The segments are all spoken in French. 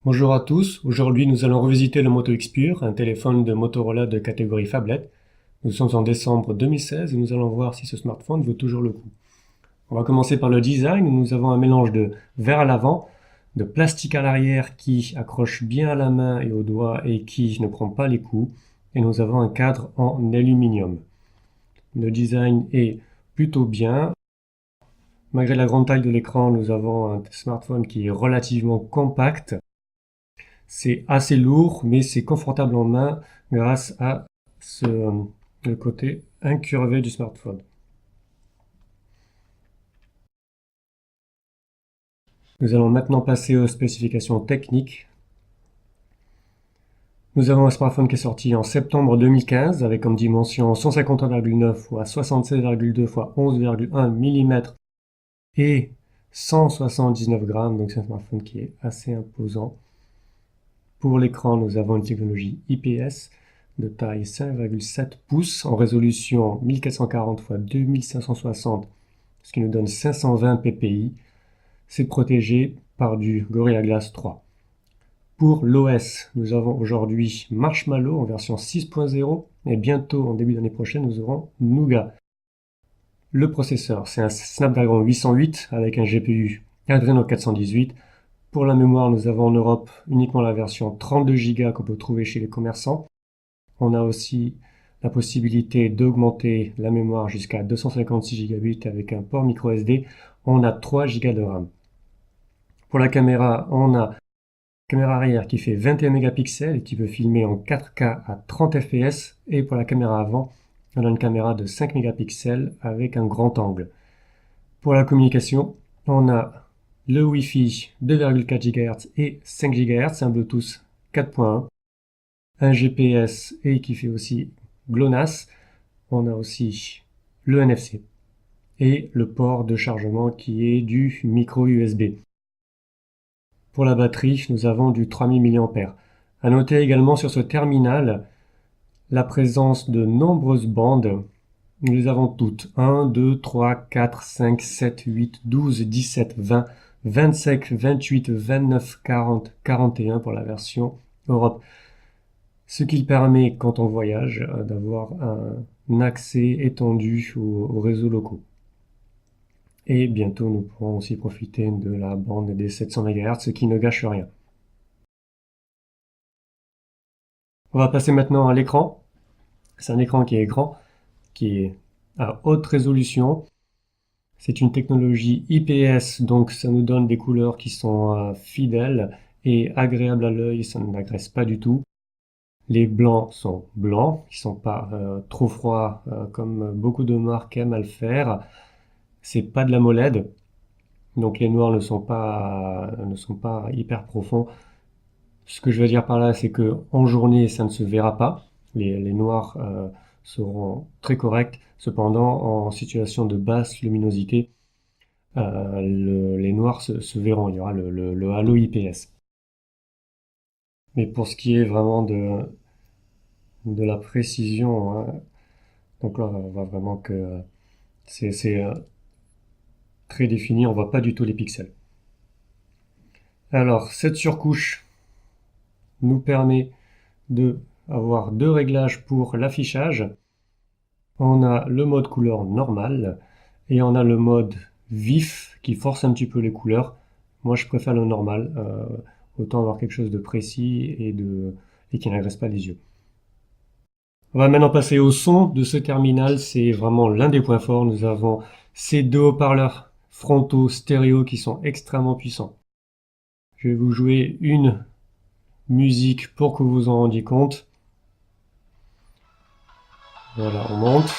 Bonjour à tous, aujourd'hui nous allons revisiter le Moto X Pure, un téléphone de Motorola de catégorie phablet. Nous sommes en décembre 2016 et nous allons voir si ce smartphone vaut toujours le coup. On va commencer par le design, où nous avons un mélange de verre à l'avant, de plastique à l'arrière qui accroche bien à la main et au doigt et qui ne prend pas les coups, et nous avons un cadre en aluminium. Le design est plutôt bien. Malgré la grande taille de l'écran, nous avons un smartphone qui est relativement compact. C'est assez lourd, mais c'est confortable en main grâce à le côté incurvé du smartphone. Nous allons maintenant passer aux spécifications techniques. Nous avons un smartphone qui est sorti en septembre 2015 avec comme dimension 151,9 x 76,2 x 11,1 mm et 179 grammes, donc c'est un smartphone qui est assez imposant. Pour l'écran, nous avons une technologie IPS de taille 5,7 pouces en résolution 1440 x 2560, ce qui nous donne 520 ppi. C'est protégé par du Gorilla Glass 3. Pour l'OS, nous avons aujourd'hui Marshmallow en version 6.0 et bientôt, en début d'année prochaine, nous aurons Nougat. Le processeur, c'est un Snapdragon 808 avec un GPU Adreno 418. Pour la mémoire, nous avons en Europe uniquement la version 32 Go qu'on peut trouver chez les commerçants. On a aussi la possibilité d'augmenter la mémoire jusqu'à 256 Go avec un port micro SD. On a 3 Go de RAM. Pour la caméra, on a caméra arrière qui fait 21 mégapixels et qui peut filmer en 4K à 30 fps. Et pour la caméra avant, on a une caméra de 5 mégapixels avec un grand angle. Pour la communication, on a le Wi-Fi 2,4 GHz et 5 GHz, un Bluetooth 4.1, un GPS et qui fait aussi GLONASS. On a aussi le NFC et le port de chargement qui est du micro USB. Pour la batterie, nous avons du 3000 mAh. À noter également sur ce terminal la présence de nombreuses bandes. Nous les avons toutes. 1, 2, 3, 4, 5, 7, 8, 12, 17, 20, 25, 28, 29, 40, 41 pour la version Europe. Ce qui permet, quand on voyage, d'avoir un accès étendu aux réseaux locaux. Et bientôt, nous pourrons aussi profiter de la bande des 700 MHz, ce qui ne gâche rien. On va passer maintenant à l'écran. C'est un écran qui est grand, qui est à haute résolution. C'est une technologie IPS, donc ça nous donne des couleurs qui sont fidèles et agréables à l'œil, ça ne l'agresse pas du tout. Les blancs sont blancs, ils sont pas trop froids comme beaucoup de marques aiment à le faire. C'est pas de la MOLED, donc les noirs ne sont pas hyper profonds. Ce que je veux dire par là, c'est que en journée, ça ne se verra pas. Les noirs seront très corrects. Cependant, en situation de basse luminosité, les noirs se verront. Il y aura le halo IPS. Mais pour ce qui est vraiment de la précision, hein, donc là, on voit vraiment que c'est très défini. On voit pas du tout les pixels. Alors, cette surcouche nous permet de avoir deux réglages pour l'affichage. On a le mode couleur normal et on a le mode vif qui force un petit peu les couleurs. Moi, je préfère le normal, autant avoir quelque chose de précis et qui n'agresse pas les yeux. On va maintenant passer au son de ce terminal. C'est vraiment l'un des points forts. Nous avons ces deux haut-parleurs frontaux stéréo qui sont extrêmement puissants. Je vais vous jouer une musique pour que vous vous en rendiez compte. Voilà, on monte.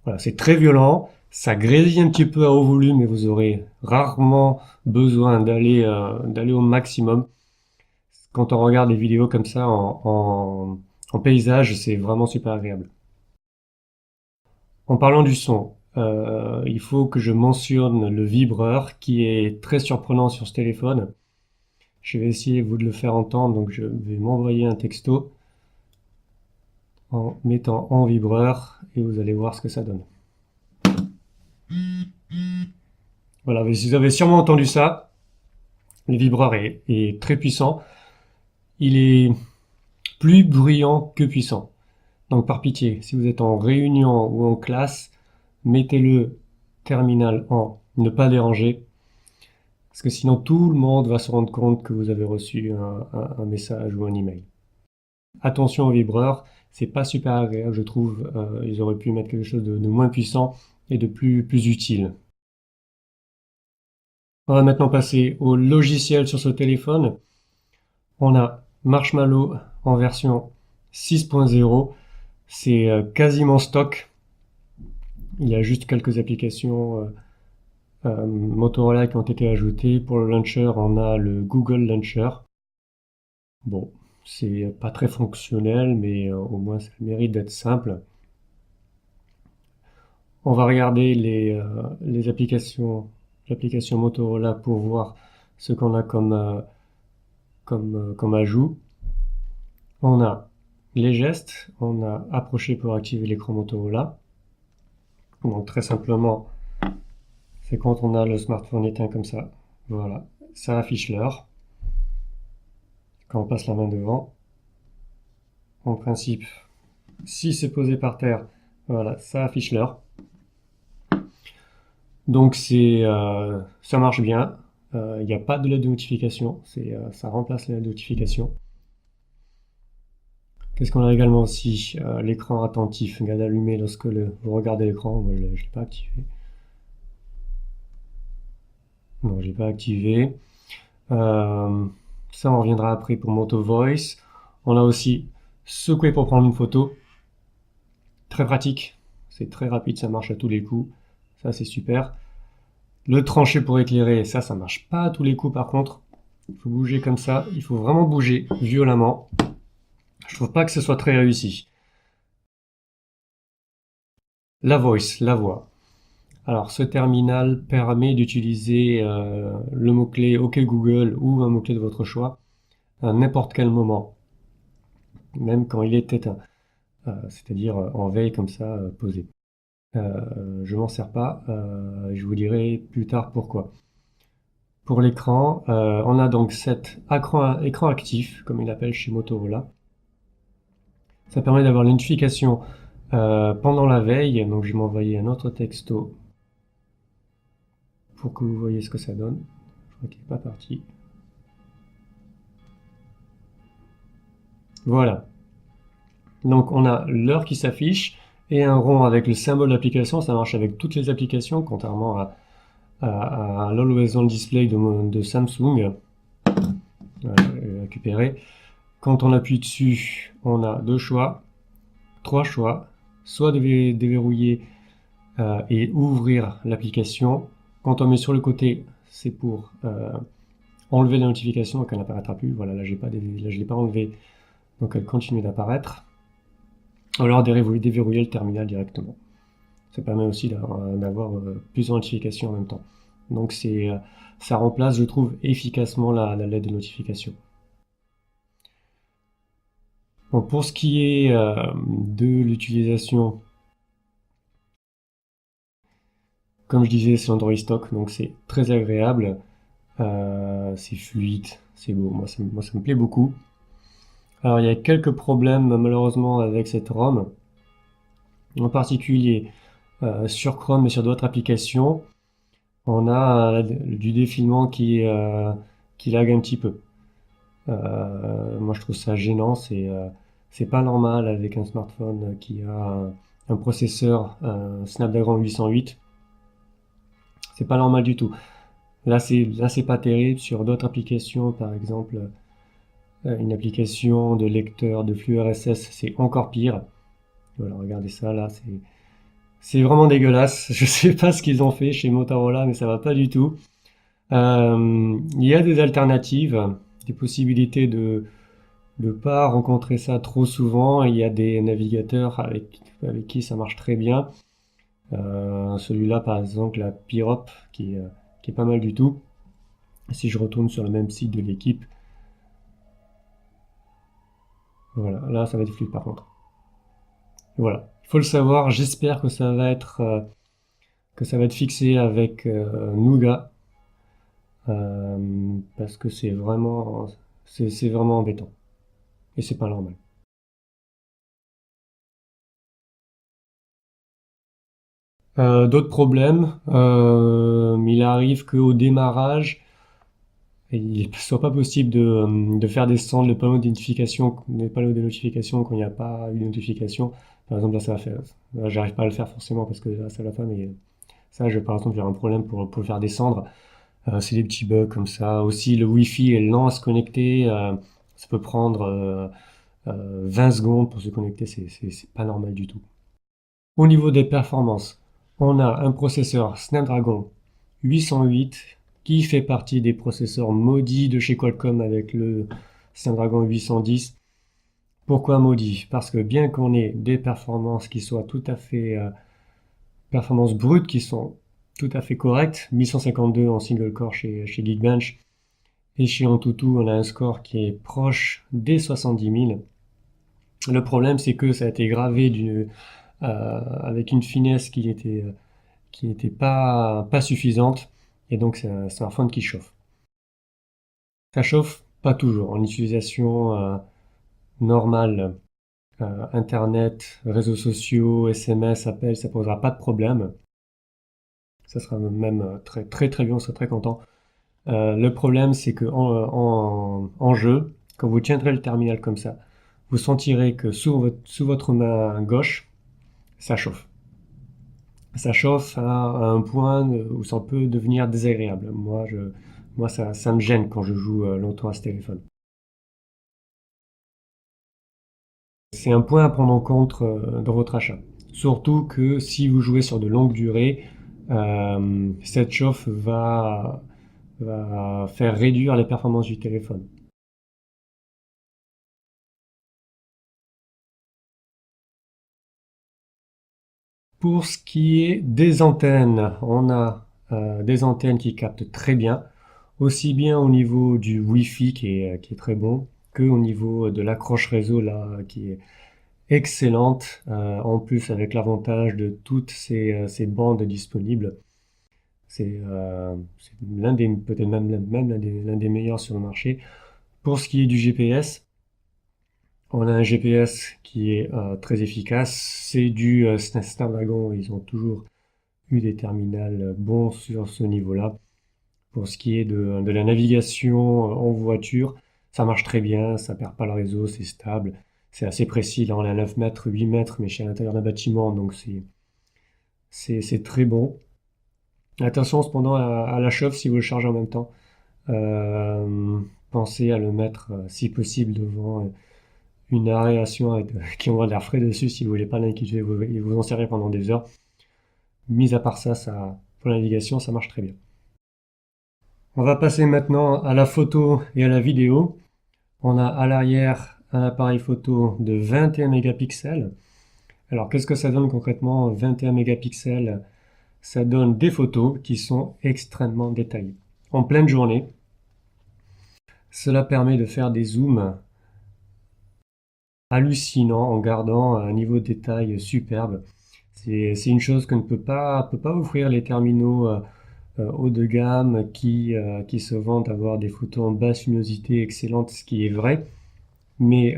Voilà, c'est très violent, ça grésille un petit peu à haut volume et vous aurez rarement besoin d'aller au maximum. Quand on regarde des vidéos comme ça en paysage, c'est vraiment super agréable. En parlant du son, il faut que je mentionne le vibreur qui est très surprenant sur ce téléphone. Je vais essayer vous de le faire entendre, donc je vais m'envoyer un texto en mettant en vibreur et vous allez voir ce que ça donne. Voilà, vous avez sûrement entendu ça. Le vibreur est très puissant. Il est plus bruyant que puissant. Donc par pitié, si vous êtes en réunion ou en classe, mettez-le terminal en ne pas déranger, parce que sinon tout le monde va se rendre compte que vous avez reçu un message ou un email. Attention au vibreur, c'est pas super agréable, je trouve. Ils auraient pu mettre quelque chose de moins puissant et de plus utile. On va maintenant passer au logiciel sur ce téléphone. On a Marshmallow en version 6.0. C'est quasiment stock. Il y a juste quelques applications Motorola qui ont été ajoutées. Pour le launcher, on a le Google Launcher. Bon, c'est pas très fonctionnel, mais au moins ça mérite d'être simple. On va regarder les applications, l'application Motorola pour voir ce qu'on a comme ajout. On a les gestes, on a approché pour activer l'écran Motorola. Donc très simplement, c'est quand on a le smartphone éteint comme ça. Voilà, ça affiche l'heure. Quand on passe la main devant, en principe, si c'est posé par terre, voilà, ça affiche l'heure. Donc ça marche bien. Il n'y a pas de LED de notification, ça remplace les LED de notification. Qu'est-ce qu'on a également aussi? L'écran attentif, garde allumé lorsque vous regardez l'écran. Moi, je ne l'ai pas activé. Non, je l'ai pas activé. Ça, on reviendra après pour Moto Voice. On a aussi secouer pour prendre une photo. Très pratique. C'est très rapide, ça marche à tous les coups. Ça, c'est super. Le trancher pour éclairer, ça marche pas à tous les coups par contre. Il faut bouger comme ça. Il faut vraiment bouger violemment. Je trouve pas que ce soit très réussi. La voice, la voix. Alors, ce terminal permet d'utiliser le mot-clé OK Google ou un mot-clé de votre choix à n'importe quel moment, même quand il est éteint, c'est-à-dire en veille comme ça, posé. Je m'en sers pas, je vous dirai plus tard pourquoi. Pour l'écran, on a donc cet écran actif, comme il appelle chez Motorola. Ça permet d'avoir les notifications pendant la veille, donc je vais m'envoyer un autre texto pour que vous voyez ce que ça donne. Je crois qu'il n'est pas parti. Voilà. Donc on a l'heure qui s'affiche et un rond avec le symbole d'application. Ça marche avec toutes les applications, contrairement à l'Always On Display de Samsung. Voilà, récupéré. Quand on appuie dessus, on a trois choix. Soit déverrouiller et ouvrir l'application. Quand on met sur le côté, c'est pour enlever la notification, donc elle n'apparaîtra plus. Voilà, là je ne l'ai pas enlevé, donc elle continue d'apparaître. Alors déverrouiller le terminal directement. Ça permet aussi d'avoir plusieurs notifications en même temps. Donc ça remplace, je trouve, efficacement la LED de notification. Bon, pour ce qui est de l'utilisation, comme je disais, c'est Android stock, donc c'est très agréable, c'est fluide, c'est beau. Moi, ça me plaît beaucoup. Alors, il y a quelques problèmes malheureusement avec cette ROM, en particulier sur Chrome et sur d'autres applications. On a du défilement qui lag un petit peu. Moi, je trouve ça gênant. C'est pas normal avec un smartphone qui a un processeur Snapdragon 808. C'est pas normal du tout. Là, c'est pas terrible. Sur d'autres applications, par exemple, une application de lecteur de flux RSS, c'est encore pire. Voilà, regardez ça là, c'est vraiment dégueulasse. Je sais pas ce qu'ils ont fait chez Motorola, mais ça va pas du tout. Il y a des alternatives, des possibilités de ne pas rencontrer ça trop souvent. Il y a des navigateurs avec qui ça marche très bien. Celui-là, par exemple, la Pirop, qui est pas mal du tout. Si je retourne sur le même site de l'équipe, voilà, là ça va être fluide par contre. Voilà, il faut le savoir, j'espère que ça va être fixé avec Nougat, parce que c'est vraiment embêtant, et c'est pas normal. D'autres problèmes, il arrive qu'au démarrage, il ne soit pas possible de faire descendre le panneau de notification quand il n'y a pas eu de notification. Par exemple, là, ça va faire, là, j'arrive pas à le faire forcément parce que là, c'est la fin, mais ça, par exemple, j'ai un problème pour le faire descendre. C'est des petits bugs comme ça. Aussi, le Wi-Fi est lent à se connecter. Ça peut prendre 20 secondes pour se connecter. C'est pas normal du tout. Au niveau des performances, on a un processeur Snapdragon 808 qui fait partie des processeurs maudits de chez Qualcomm avec le Snapdragon 810. Pourquoi maudit? Parce que bien qu'on ait des performances qui soient tout à fait performances brutes qui sont tout à fait correctes, 1152 en single core chez Geekbench, et chez Antutu, on a un score qui est proche des 70 000. Le problème, c'est que ça a été gravé avec une finesse qui n'était pas suffisante, et donc c'est un smartphone qui chauffe. Ça chauffe pas toujours. En utilisation normale, Internet, réseaux sociaux, SMS, appels, ça posera pas de problème. Ça sera même très très très bien, on sera très content. Le problème, c'est que en jeu, quand vous tiendrez le terminal comme ça, vous sentirez que sous votre main gauche, ça chauffe. Ça chauffe à un point où ça peut devenir désagréable. Moi ça me gêne quand je joue longtemps à ce téléphone. C'est un point à prendre en compte dans votre achat. Surtout que si vous jouez sur de longues durées, cette chauffe va faire réduire les performances du téléphone. Pour ce qui est des antennes, on a des antennes qui captent très bien, aussi bien au niveau du Wi-Fi qui est très bon, que au niveau de l'accroche réseau là, qui est excellente, en plus avec l'avantage de toutes ces bandes disponibles. C'est peut-être même l'un des meilleurs sur le marché. Pour ce qui est du GPS, on a un GPS qui est très efficace. C'est du Snapdragon, ils ont toujours eu des terminals bons sur ce niveau-là. Pour ce qui est de la navigation en voiture, ça marche très bien, ça perd pas le réseau, c'est stable, c'est assez précis. Là, on est à 9 mètres, 8 mètres, mais chez l'intérieur d'un bâtiment, donc c'est très bon. Attention cependant à la chauffe si vous le chargez en même temps. Pensez à le mettre, si possible, devant une aération qui envoie de l'air frais dessus si vous voulez pas l'inquiéter et vous en servir pendant des heures. Mis à part ça, pour la navigation, ça marche très bien. On va passer maintenant à la photo et à la vidéo. On a à l'arrière un appareil photo de 21 mégapixels. Alors qu'est-ce que ça donne concrètement 21 mégapixels? Ça donne des photos qui sont extrêmement détaillées. En pleine journée, cela permet de faire des zooms hallucinants en gardant un niveau de détail superbe. C'est une chose que ne peut pas offrir les terminaux haut de gamme qui se vantent d'avoir des photos en basse luminosité excellentes, ce qui est vrai. Mais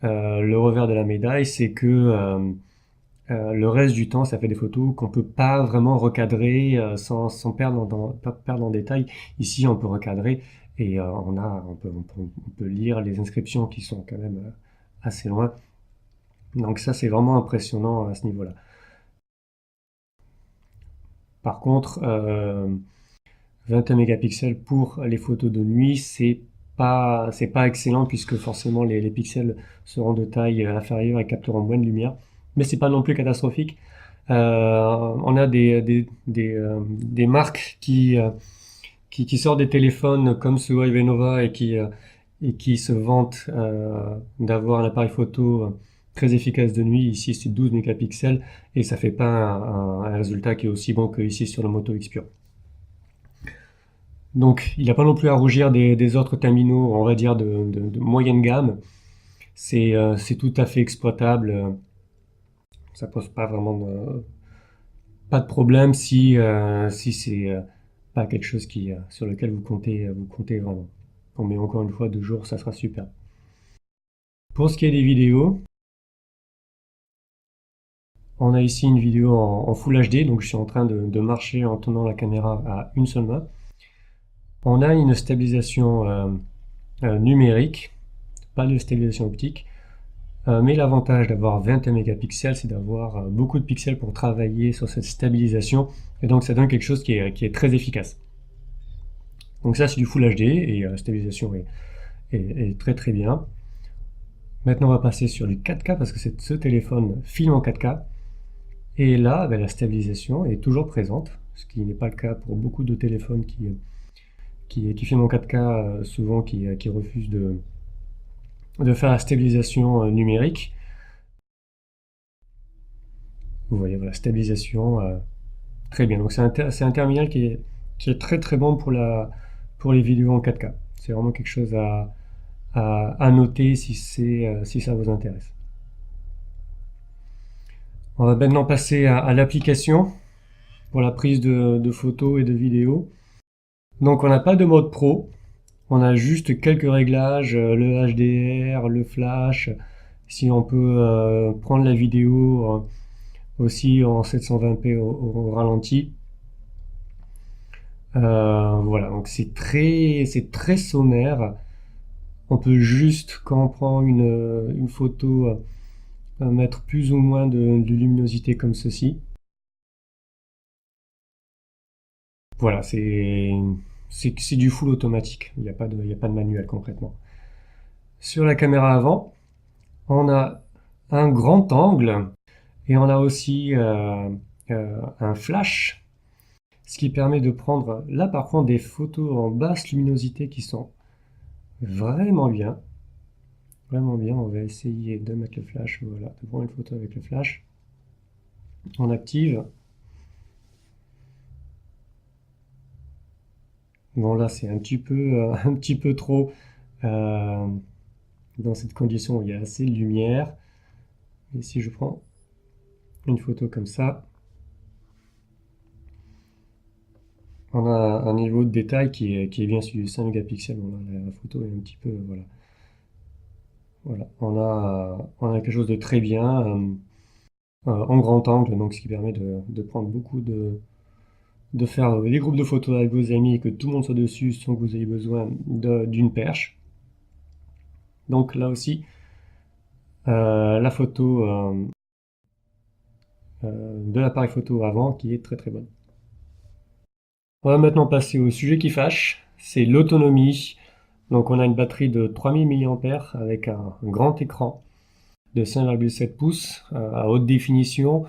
le revers de la médaille, c'est que le reste du temps, ça fait des photos qu'on peut pas vraiment recadrer sans pas perdre en détail. Ici, on peut recadrer et on peut lire les inscriptions qui sont quand même assez loin. Donc ça, c'est vraiment impressionnant à ce niveau-là. Par contre, 21 mégapixels pour les photos de nuit, c'est pas excellent puisque forcément les pixels seront de taille inférieure et capteront moins de lumière. Mais c'est pas non plus catastrophique. On a des marques qui sortent des téléphones comme ce Huawei Nova et qui se vantent d'avoir un appareil photo très efficace de nuit. Ici, c'est 12 mégapixels et ça fait pas un résultat qui est aussi bon que ici sur le Moto X Pure. Donc il n'a pas non plus à rougir des autres terminaux, on va dire de moyenne gamme. C'est tout à fait exploitable. Ça pose pas vraiment pas de problème si c'est pas quelque chose sur lequel vous comptez vraiment. Bon, mais encore une fois, 2 jours, ça sera super. Pour ce qui est des vidéos, on a ici une vidéo en Full HD, donc je suis en train de marcher en tenant la caméra à une seule main. On a une stabilisation numérique, pas de stabilisation optique, mais l'avantage d'avoir 21 mégapixels, c'est d'avoir beaucoup de pixels pour travailler sur cette stabilisation, et donc ça donne quelque chose qui est très efficace. Donc ça, c'est du Full HD, et la stabilisation est très très bien. Maintenant, on va passer sur du 4K, parce que ce téléphone filme en 4K, et là, ben, la stabilisation est toujours présente, ce qui n'est pas le cas pour beaucoup de téléphones qui filment en 4K, souvent qui refusent de faire la stabilisation numérique. Vous voyez, voilà, stabilisation très bien. Donc c'est un terminal qui est très très bon pour les vidéos en 4K. C'est vraiment quelque chose à noter si ça vous intéresse. On va maintenant passer à l'application pour la prise de photos et de vidéos. Donc on n'a pas de mode pro, on a juste quelques réglages, le HDR, le flash, si on peut prendre la vidéo aussi en 720p au ralenti. Voilà, donc c'est très sommaire. On peut juste, quand on prend une photo, mettre plus ou moins de luminosité comme ceci. Voilà, c'est du full automatique. Il y a pas de manuel concrètement. Sur la caméra avant, on a un grand angle et on a aussi un flash, ce qui permet de prendre là par contre des photos en basse luminosité qui sont vraiment bien. Vraiment bien, on va essayer de mettre le flash, voilà, de prendre une photo avec le flash. On active. Bon là c'est un petit peu trop euh, dans cette condition où il y a assez de lumière. Et si je prends une photo comme ça, on a un niveau de détail qui est bien sur 5 mégapixels. Bon, là, la photo est un petit peu, voilà. Voilà, on a quelque chose de très bien en grand angle, donc ce qui permet de prendre de faire des groupes de photos avec vos amis et que tout le monde soit dessus sans que vous ayez besoin d'une perche. Donc là aussi, la photo de l'appareil photo avant qui est très très bonne. On va maintenant passer au sujet qui fâche, c'est l'autonomie. Donc on a une batterie de 3000 mAh avec un grand écran de 5,7 pouces à haute définition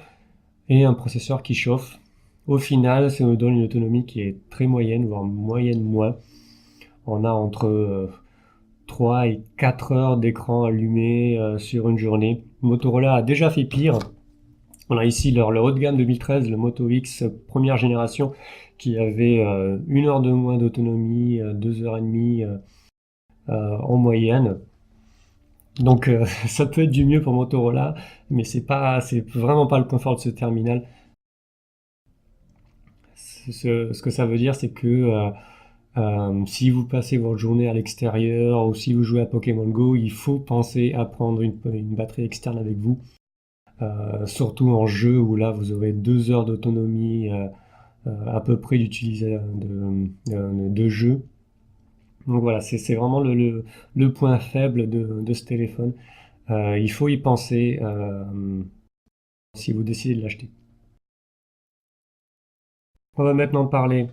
et un processeur qui chauffe. Au final, ça nous donne une autonomie qui est très moyenne, voire moyenne moins. On a entre 3 et 4 heures d'écran allumé sur une journée. Motorola a déjà fait pire. On a ici leur haut de gamme 2013, le Moto X première génération, qui avait 1 heure de moins d'autonomie, 2 heures et demie en moyenne. Donc ça peut être du mieux pour Motorola, mais c'est vraiment pas le confort de ce terminal. Ce que ça veut dire, c'est que si vous passez votre journée à l'extérieur ou si vous jouez à Pokémon Go, il faut penser à prendre une batterie externe avec vous. Surtout en jeu où là vous aurez 2 heures d'autonomie à peu près de jeu. Donc voilà, c'est vraiment le point faible de ce téléphone. Il faut y penser si vous décidez de l'acheter. On va maintenant parler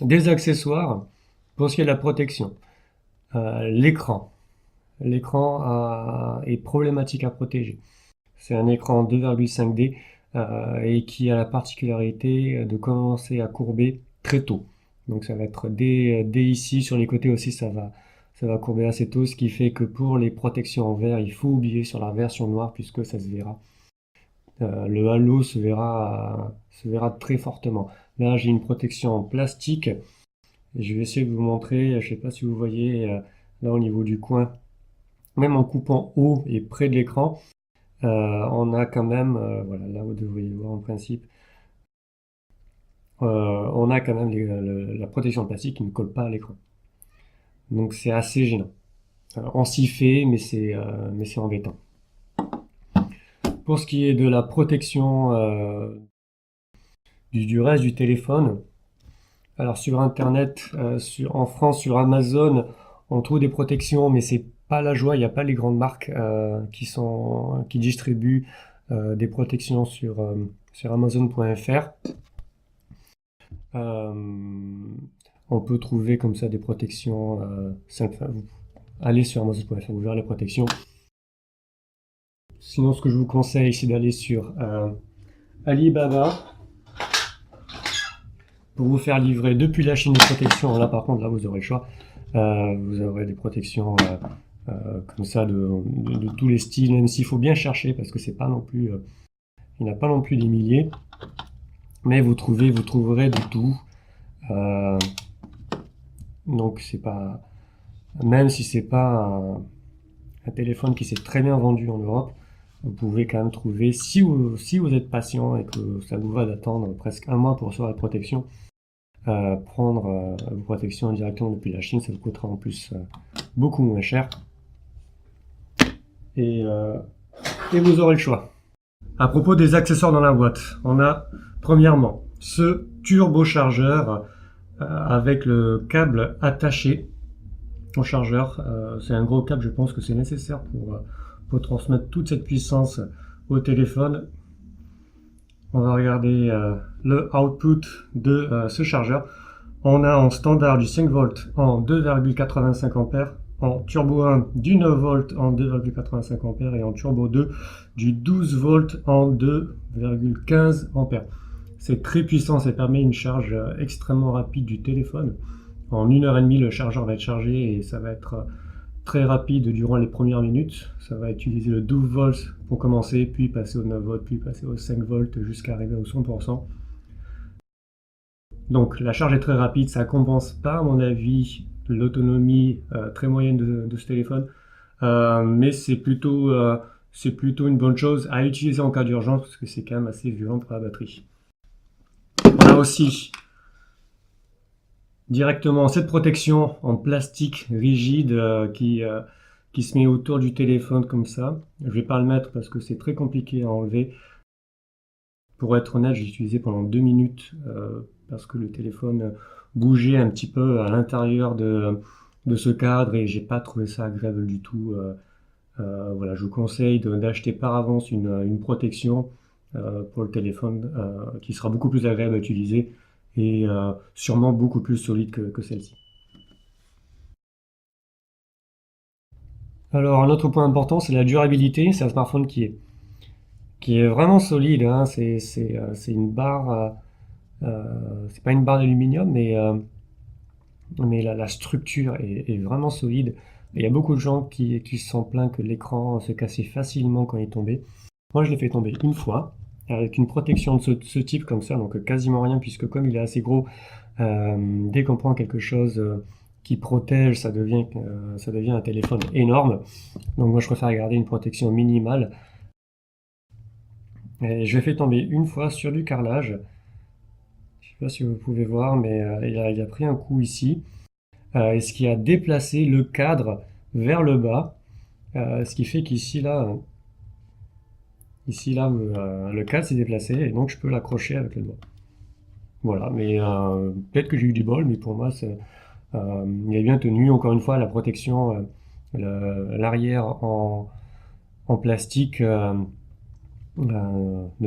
des accessoires pour ce qui est de la protection. L'écran. L'écran est problématique à protéger. C'est un écran 2,5D et qui a la particularité de commencer à courber très tôt. Donc ça va être dès ici, sur les côtés aussi, ça va courber assez tôt, ce qui fait que pour les protections en verre, il faut oublier sur la version noire puisque ça se verra. Le halo se verra très fortement. Là, j'ai une protection en plastique Et je vais essayer de vous montrer, je sais pas si vous voyez là au niveau du coin, même en coupant haut et près de l'écran, on a quand même, voilà, là vous devriez voir en principe, on a quand même la protection plastique qui ne colle pas à l'écran. Donc c'est assez gênant. Alors, on s'y fait, mais c'est embêtant. Pour ce qui est de la protection du reste du téléphone, alors sur Internet, en France, sur Amazon, on trouve des protections, mais c'est pas la joie. Il n'y a pas les grandes marques qui distribuent des protections sur Amazon.fr. On peut trouver comme ça des protections simples. Enfin, allez sur Amazon.fr, vous verrez les protections. Sinon, ce que je vous conseille, c'est d'aller sur Alibaba pour vous faire livrer depuis la Chine des protections. Là, par contre, là, vous aurez le choix. Vous aurez des protections comme ça de tous les styles, même s'il faut bien chercher parce que c'est pas non plus, il n'y en a pas non plus des milliers. Mais vous trouverez de tout. Donc c'est pas, même si c'est pas un téléphone qui s'est très bien vendu en Europe, vous pouvez quand même trouver, si vous êtes patient et que ça vous va d'attendre presque un mois pour recevoir la protection, prendre vos protections directement depuis la Chine, ça vous coûtera en plus beaucoup moins cher. Et vous aurez le choix. À propos des accessoires dans la boîte, on a premièrement ce turbochargeur avec le câble attaché au chargeur. C'est un gros câble, je pense que c'est nécessaire pour transmettre toute cette puissance au téléphone. On va regarder le output de ce chargeur. On a en standard du 5 volts en 2,85 ampères, en turbo 1 du 9 volts en 2,85 ampères et en turbo 2 du 12 volts en 2,15 ampères. C'est très puissant, ça permet une charge extrêmement rapide du téléphone. En 1h30, le chargeur va être chargé et ça va être très rapide durant les premières minutes. Ça va utiliser le 12 volts pour commencer, puis passer au 9 volts, puis passer au 5 volts jusqu'à arriver au 100%. Donc la charge est très rapide, ça compense pas à mon avis l'autonomie très moyenne de ce téléphone, mais c'est plutôt une bonne chose à utiliser en cas d'urgence parce que c'est quand même assez violent pour la batterie. On a aussi directement cette protection en plastique rigide qui se met autour du téléphone comme ça. Je vais pas le mettre parce que c'est très compliqué à enlever. Pour être honnête, j'ai utilisé pendant 2 minutes parce que le téléphone bougeait un petit peu à l'intérieur de ce cadre et j'ai pas trouvé ça agréable du tout. Voilà, je vous conseille d'acheter par avance une protection pour le téléphone qui sera beaucoup plus agréable à utiliser et sûrement beaucoup plus solide que celle-ci. Alors un autre point important, c'est la durabilité. C'est un smartphone qui est vraiment solide, hein. C'est une barre, c'est pas une barre d'aluminium, mais la structure est vraiment solide. Il y a beaucoup de gens qui se sont plaints que l'écran se cassait facilement quand il tombait. Moi, je l'ai fait tomber une fois, avec une protection de ce type comme ça, donc quasiment rien, puisque comme il est assez gros, dès qu'on prend quelque chose qui protège, ça devient un téléphone énorme. Donc moi, je préfère garder une protection minimale. Et je l'ai fait tomber une fois sur du carrelage. Je sais pas si vous pouvez voir, mais il a pris un coup ici. Et ce qui a déplacé le cadre vers le bas, ce qui fait ici là, le cadre s'est déplacé et donc je peux l'accrocher avec le doigt. Voilà, mais peut-être que j'ai eu du bol, mais pour moi, il est bien tenu. Encore une fois, la protection, l'arrière en plastique ne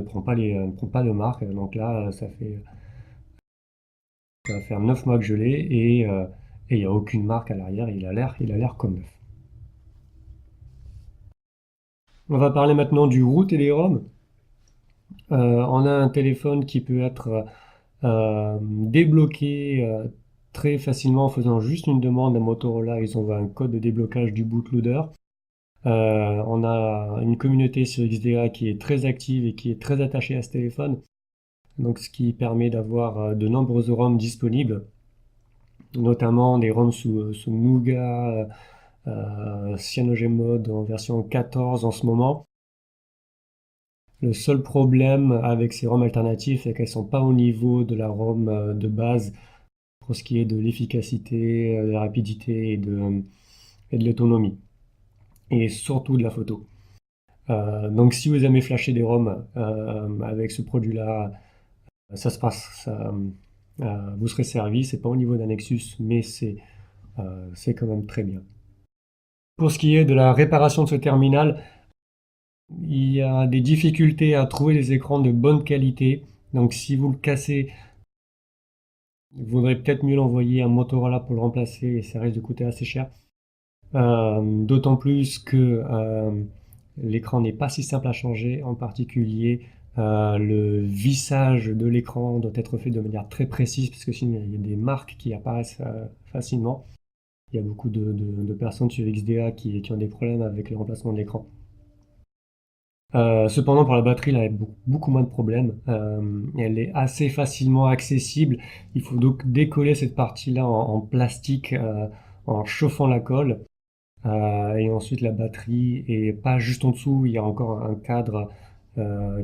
prend pas de marque. Donc là, ça va faire 9 mois que je l'ai et il n'y a aucune marque à l'arrière. Il a l'air comme neuf. On va parler maintenant du root et des ROM. On a un téléphone qui peut être débloqué très facilement en faisant juste une demande à Motorola. Ils envoient un code de déblocage du bootloader. On a une communauté sur XDA qui est très active et qui est très attachée à ce téléphone. Donc, ce qui permet d'avoir de nombreux ROM disponibles. notamment des ROM sous Nougat, CyanogenMod en version 14 en ce moment. Le seul problème avec ces ROM alternatifs, c'est qu'elles sont pas au niveau de la ROM de base pour ce qui est de l'efficacité, de la rapidité et de l'autonomie. Et surtout de la photo. Donc si vous aimez flasher des ROM avec ce produit-là, ça se passe, vous serez servi. C'est pas au niveau d'un Nexus, mais c'est quand même très bien. Pour ce qui est de la réparation de ce terminal, il y a des difficultés à trouver des écrans de bonne qualité. Donc si vous le cassez, il vaudrait peut-être mieux l'envoyer à Motorola pour le remplacer et ça risque de coûter assez cher. D'autant plus que l'écran n'est pas si simple à changer, en particulier le vissage de l'écran doit être fait de manière très précise parce que sinon il y a des marques qui apparaissent facilement. Il y a beaucoup de personnes sur XDA qui ont des problèmes avec le remplacement de l'écran. Cependant, pour la batterie, là, il y a beaucoup moins de problèmes. Elle est assez facilement accessible. Il faut donc décoller cette partie-là en plastique en chauffant la colle. Et ensuite la batterie, et pas juste en dessous, il y a encore un cadre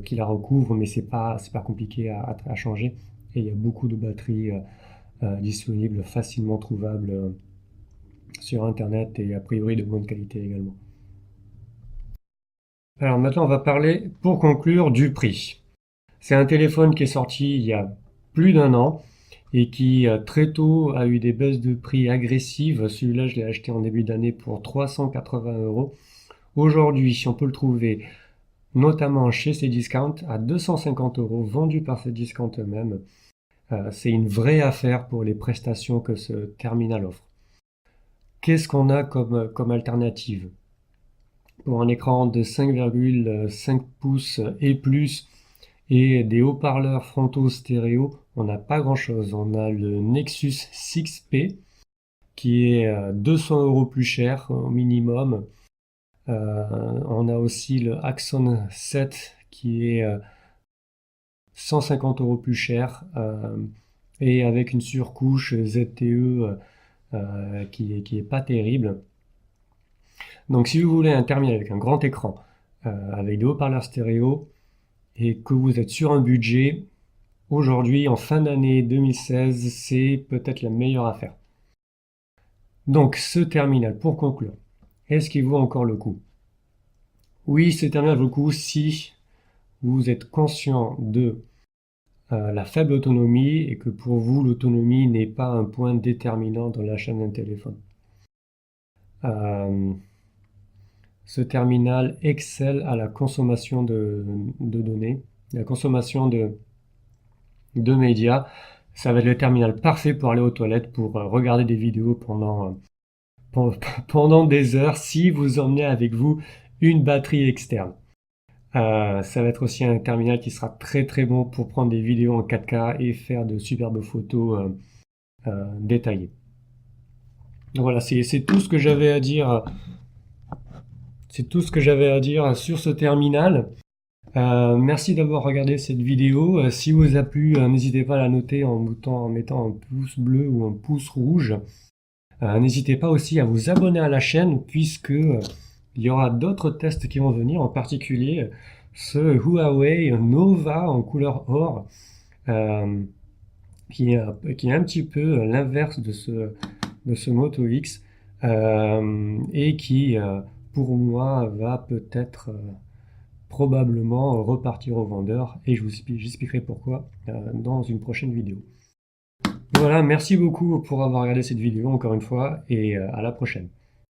qui la recouvre, mais c'est pas compliqué à changer. Et il y a beaucoup de batteries disponibles, facilement trouvables sur Internet et a priori de bonne qualité également. Alors maintenant, on va parler, pour conclure, du prix. C'est un téléphone qui est sorti il y a plus d'un an et qui très tôt a eu des baisses de prix agressives. Celui-là, je l'ai acheté en début d'année pour 380 euros. Aujourd'hui, on peut le trouver notamment chez Cdiscount à 250 euros, vendu par Cdiscount eux-mêmes. C'est une vraie affaire pour les prestations que ce terminal offre. Qu'est-ce qu'on a comme alternative? Pour un écran de 5,5 pouces et plus et des haut-parleurs frontaux stéréo, on n'a pas grand-chose. On a le Nexus 6P qui est 200 euros plus cher au minimum. On a aussi le Axon 7 qui est 150 euros plus cher et avec une surcouche ZTE qui est pas terrible. Donc si vous voulez un terminal avec un grand écran, avec des haut-parleurs stéréo et que vous êtes sur un budget, aujourd'hui en fin d'année 2016, c'est peut-être la meilleure affaire. Donc ce terminal, pour conclure, est-ce qu'il vaut encore le coup? Oui, ce terminal vaut le coup si vous êtes conscient de la faible autonomie et que pour vous l'autonomie n'est pas un point déterminant dans l'achat d'un téléphone. Ce terminal excelle à la consommation de données, la consommation de médias. Ça va être le terminal parfait pour aller aux toilettes, pour regarder des vidéos pendant des heures si vous emmenez avec vous une batterie externe. Ça va être aussi un terminal qui sera très très bon pour prendre des vidéos en 4K et faire de superbes photos détaillées. Donc voilà, c'est tout ce que j'avais à dire. C'est tout ce que j'avais à dire sur ce terminal. Merci d'avoir regardé cette vidéo. Si vous a plu, n'hésitez pas à la noter en mettant un pouce bleu ou un pouce rouge. N'hésitez pas aussi à vous abonner à la chaîne puisque il y aura d'autres tests qui vont venir, en particulier ce Huawei Nova en couleur or, qui est un petit peu l'inverse de ce Moto X, et qui, pour moi, va peut-être probablement repartir au vendeur, et j'expliquerai pourquoi dans une prochaine vidéo. Voilà, merci beaucoup pour avoir regardé cette vidéo encore une fois, et à la prochaine.